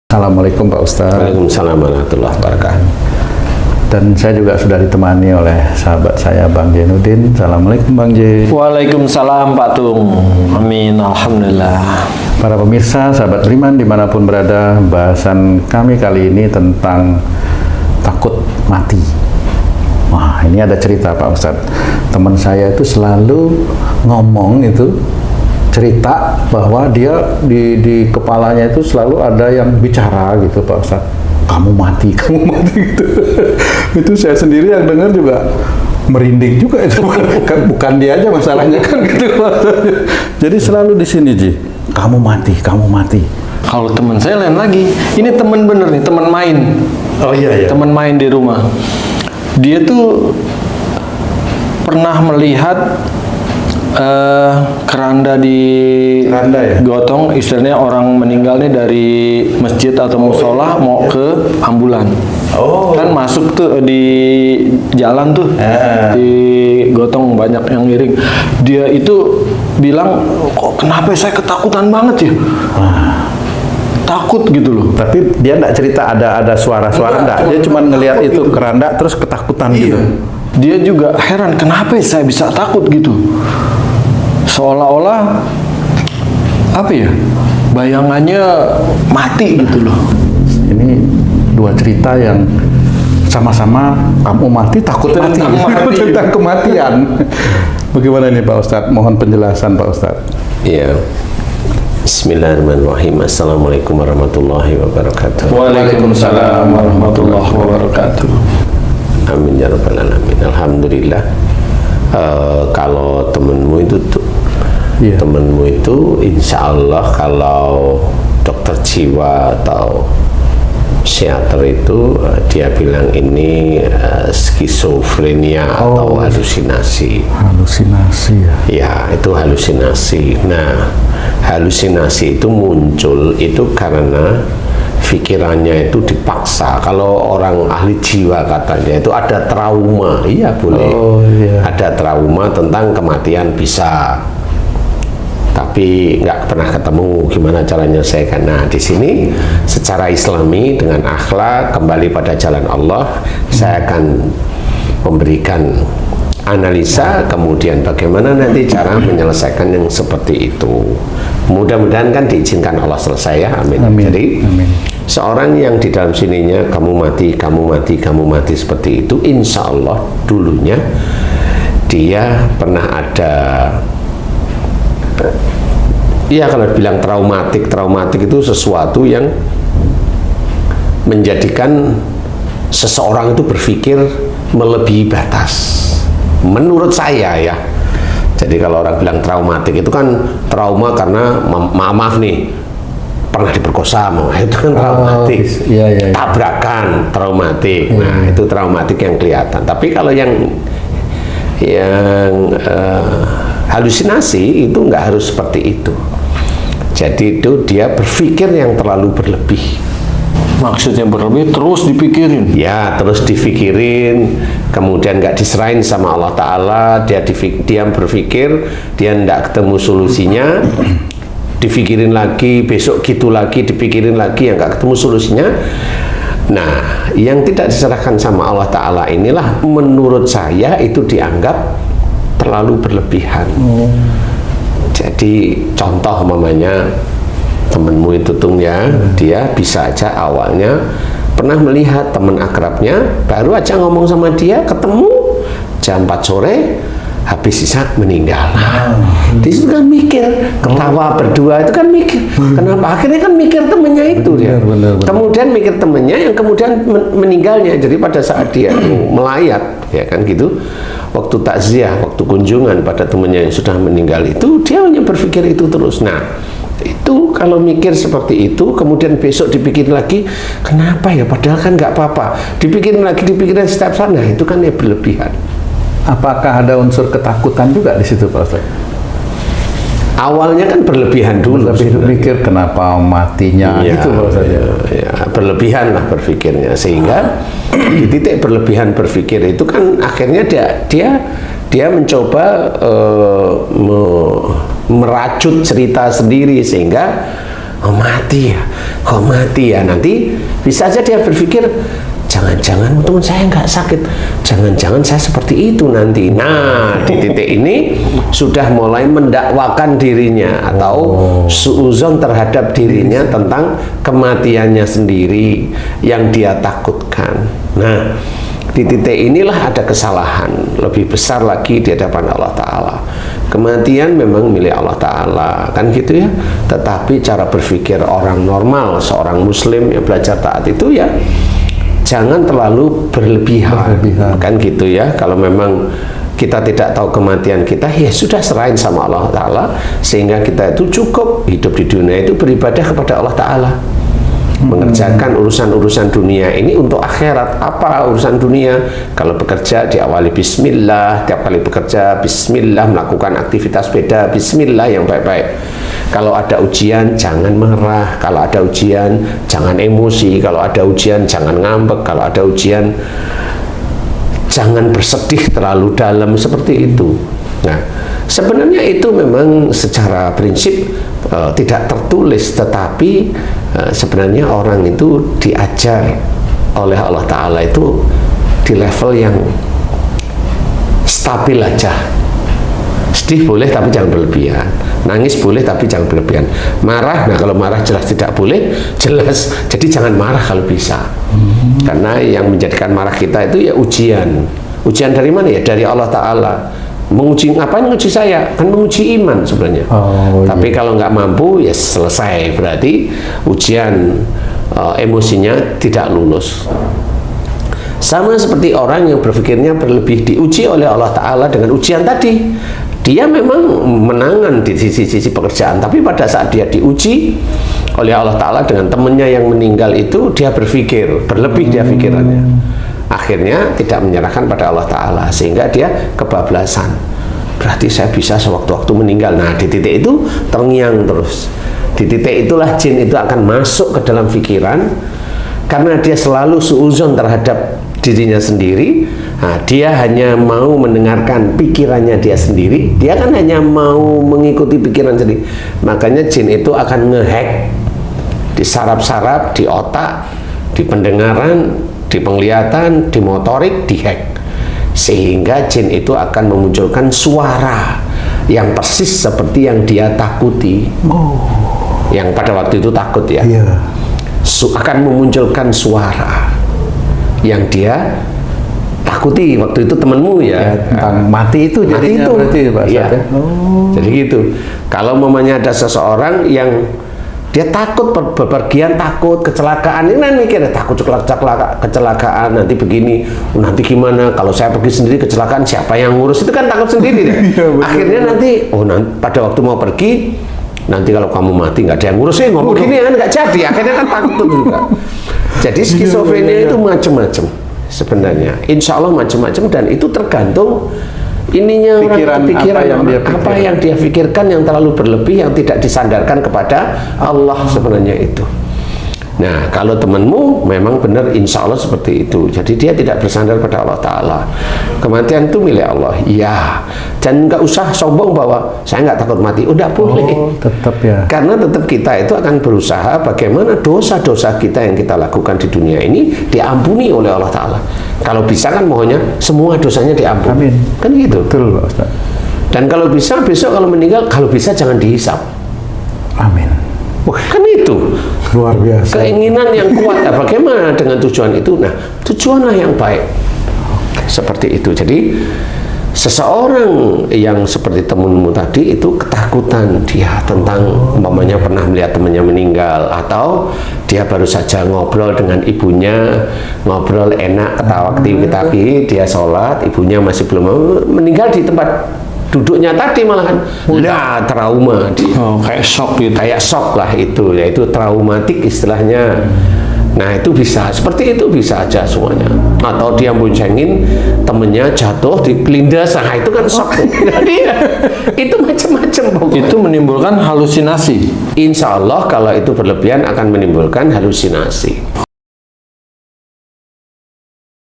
Assalamualaikum Pak Ustadz. Waalaikumsalam warahmatullahi wabarakatuh. Dan saya juga sudah ditemani oleh sahabat saya Bang Jainuddin. Assalamualaikum Bang Jain. Waalaikumsalam Pak Tung. Amin. Alhamdulillah. Para pemirsa, sahabat beriman dimanapun berada, bahasan kami kali ini tentang takut mati. Wah, ini ada cerita Pak Ustadz. Teman saya itu selalu ngomong itu, cerita bahwa dia di kepalanya itu selalu ada yang bicara gitu Pak Ustadz, kamu mati gitu. Itu saya sendiri yang dengar juga merinding juga itu. Bukan dia aja masalahnya kan gitu Pak Ustadz. Jadi selalu di sini Ji, kamu mati. Kalau teman saya lain lagi. Ini teman bener nih, teman main. Oh iya. Teman main di rumah. Dia tuh pernah melihat keranda ya? gotong, istilahnya orang meninggal nih dari masjid atau musola mau ke ambulan. Kan masuk tuh di jalan tuh, di gotong banyak yang miring. Dia itu bilang, kok kenapa saya ketakutan banget ya? Takut gitu loh. Tapi dia enggak cerita ada suara-suara enggak. Dia cuma ngelihat itu keranda terus ketakutan gitu. Dia juga heran, kenapa saya bisa takut gitu? Seolah-olah apa ya, bayangannya mati gitu loh. Ini dua cerita yang sama-sama kamu mati, takutnya tentang kematian. Bagaimana ini Pak Ustadz? Mohon penjelasan Pak Ustadz. Iya. Bismillahirrahmanirrahim. Assalamualaikum warahmatullahi wabarakatuh. Waalaikumsalam warahmatullahi wabarakatuh. Amin ya rabbal alamin. Alhamdulillah. Kalau temenmu itu tuh, temenmu itu insya Allah kalau dokter jiwa atau psikiater itu dia bilang ini skizofrenia atau halusinasi. Halusinasi ya? Ya, itu halusinasi. Nah, halusinasi itu muncul itu karena pikirannya itu dipaksa. Kalau orang ahli jiwa katanya itu ada trauma. Iya boleh. Ada trauma tentang kematian bisa. Tapi nggak pernah ketemu gimana cara menyelesaikan. Nah, di sini secara Islami dengan akhlak kembali pada jalan Allah, saya akan memberikan analisa, kemudian bagaimana nanti cara menyelesaikan yang seperti itu. Mudah-mudahan kan diizinkan Allah selesai ya, amin. Jadi seorang yang di dalam sininya kamu mati seperti itu, insya Allah dulunya dia pernah ada, ya kalau bilang traumatik itu sesuatu yang menjadikan seseorang itu berpikir melebihi batas. Menurut saya ya. Jadi kalau orang bilang traumatik itu kan trauma karena maaf nih pernah diperkosa, itu kan traumatik. Tabrakan traumatik. Nah, itu traumatik yang kelihatan. Tapi kalau yang halusinasi itu nggak harus seperti itu. Jadi itu dia berpikir yang terlalu berlebih. Maksudnya berlebih terus dipikirin? Ya, terus dipikirin, kemudian nggak diserahin sama Allah Ta'ala, dia berpikir, dia nggak ketemu solusinya, dipikirin lagi, besok gitu lagi, dipikirin lagi, yang nggak ketemu solusinya. Nah, yang tidak diserahkan sama Allah Ta'ala inilah menurut saya itu dianggap terlalu berlebihan. Jadi contoh mamanya temenmu itu Tung ya, dia bisa aja awalnya pernah melihat teman akrabnya, baru aja ngomong sama dia, ketemu jam 4 sore, habis isya meninggal. Di situ kan mikir, ketawa berdua itu kan mikir, kenapa? Akhirnya kan mikir temennya itu dia. Kemudian mikir temennya yang kemudian meninggalnya. Jadi pada saat dia melayat, ya kan gitu, waktu takziah, waktu kunjungan pada temennya yang sudah meninggal itu, dia hanya berpikir itu terus. Nah, itu kalau mikir seperti itu, kemudian besok dipikirin lagi, kenapa ya? Padahal kan nggak apa-apa. Dipikirin lagi, dipikirin setiap sana, itu kan ya berlebihan. Apakah ada unsur ketakutan juga di situ Pak Ustadz? Awalnya kan berlebihan dulu. Mikir kenapa matinya gitu Pak Ustadz. Ya, berlebihan lah berpikirnya, sehingga di titik berlebihan berpikir itu kan akhirnya dia mencoba merajut cerita sendiri, sehingga oh mati ya, kok mati ya. Nanti bisa aja dia berpikir, jangan-jangan teman saya nggak sakit, jangan-jangan saya seperti itu nanti. Nah, di titik ini sudah mulai mendakwakan dirinya atau suuzon terhadap dirinya tentang kematiannya sendiri yang dia takutkan. Nah, di titik inilah ada kesalahan lebih besar lagi di hadapan Allah Ta'ala. Kematian memang milik Allah Ta'ala, kan gitu ya. Tetapi cara berpikir orang normal, seorang muslim yang belajar taat itu ya jangan terlalu berlebihan. Kan gitu ya. Kalau memang kita tidak tahu kematian kita, ya sudah serahin sama Allah Ta'ala, sehingga kita itu cukup hidup di dunia itu beribadah kepada Allah Ta'ala, mengerjakan urusan-urusan dunia ini untuk akhirat. Apa urusan dunia? Kalau bekerja diawali bismillah, tiap kali bekerja bismillah, melakukan aktivitas beda bismillah yang baik-baik. Kalau ada ujian jangan marah, kalau ada ujian jangan emosi, kalau ada ujian jangan ngambek, kalau ada ujian jangan bersedih terlalu dalam, seperti itu. Nah, sebenarnya itu memang secara prinsip tidak tertulis, tetapi sebenarnya orang itu diajar oleh Allah Ta'ala itu di level yang stabil aja. Sedih boleh tapi jangan berlebihan, nangis boleh tapi jangan berlebihan, marah, nah kalau marah jelas tidak boleh, jelas, jadi jangan marah kalau bisa. Karena yang menjadikan marah kita itu ya ujian. Ujian dari mana ya? Dari Allah Ta'ala. Menguji, ngapain menguji saya? Kan menguji iman sebenarnya. Tapi kalau nggak mampu ya selesai, berarti ujian emosinya tidak lulus. Sama seperti orang yang berpikirnya berlebih, diuji oleh Allah Ta'ala dengan ujian tadi. Dia memang menangan di sisi pekerjaan, tapi pada saat dia diuji oleh Allah Ta'ala dengan temannya yang meninggal itu, dia berpikir berlebih, dia pikirannya akhirnya tidak menyerahkan pada Allah Ta'ala, sehingga dia kebablasan. Berarti saya bisa sewaktu-waktu meninggal. Nah, di titik itu terngiang terus. Di titik itulah jin itu akan masuk ke dalam pikiran, karena dia selalu suuzon terhadap dirinya sendiri. Nah, dia hanya mau mendengarkan pikirannya dia sendiri, dia kan hanya mau mengikuti pikiran sendiri. Makanya jin itu akan ngehack di saraf-saraf, di otak, di pendengaran, di penglihatan, di motorik, dihack, sehingga jin itu akan memunculkan suara yang persis seperti yang dia takuti. Yang pada waktu itu takut ya, akan memunculkan suara yang dia takuti waktu itu, temanmu ya, tentang mati itu, mati itu berarti Pak Ustaz, ya. Jadi gitu. Kalau mamanya ada seseorang yang dia takut bepergian, takut kecelakaan, ini kan mikir takut kecelakaan, nanti begini, nanti gimana kalau saya pergi sendiri kecelakaan, siapa yang ngurus, itu kan takut sendiri ya. Akhirnya nanti pada waktu mau pergi, nanti kalau kamu mati nggak ada yang ngurus, ngomong gini kan nggak jadi, akhirnya kan takut juga. Jadi skizofrenia itu macam-macam sebenarnya, insya Allah macam-macam, dan itu tergantung ininya pikiran apa yang dia pikirkan yang terlalu berlebih, yang tidak disandarkan kepada Allah sebenarnya itu. Nah, kalau temanmu memang benar, insya Allah seperti itu, jadi dia tidak bersandar pada Allah Ta'ala. Kematian itu milik Allah, ya, dan nggak usah sombong bahwa saya nggak takut mati, udah boleh. Tetap ya, karena tetap kita itu akan berusaha bagaimana dosa-dosa kita yang kita lakukan di dunia ini diampuni oleh Allah Ta'ala. Kalau bisa kan mohonnya semua dosanya diampuni. Amin. Kan gitu. Betul Pak Ustaz. Dan kalau bisa besok kalau meninggal, kalau bisa jangan dihisap. Amin. Wah, kan itu Luar biasa. keinginan yang kuat. Nah, bagaimana dengan tujuan itu? Nah, tujuanlah yang baik. Seperti itu. Jadi seseorang yang seperti temanmu tadi itu ketakutan dia tentang umpamanya pernah melihat temannya meninggal, atau dia baru saja ngobrol dengan ibunya, ngobrol enak, ketawa ketiwi-ketiwi, dia sholat, ibunya masih belum meninggal di tempat duduknya tadi, malahan lah trauma dia. Kayak shock gitu. Kayak shock lah itu, yaitu traumatik istilahnya. Nah, itu bisa seperti itu, bisa aja semuanya. Atau dia boncengin temennya jatuh di kelindas, nah itu kan shock. Jadi itu macam-macam. Itu menimbulkan halusinasi. Insya Allah kalau itu berlebihan akan menimbulkan halusinasi.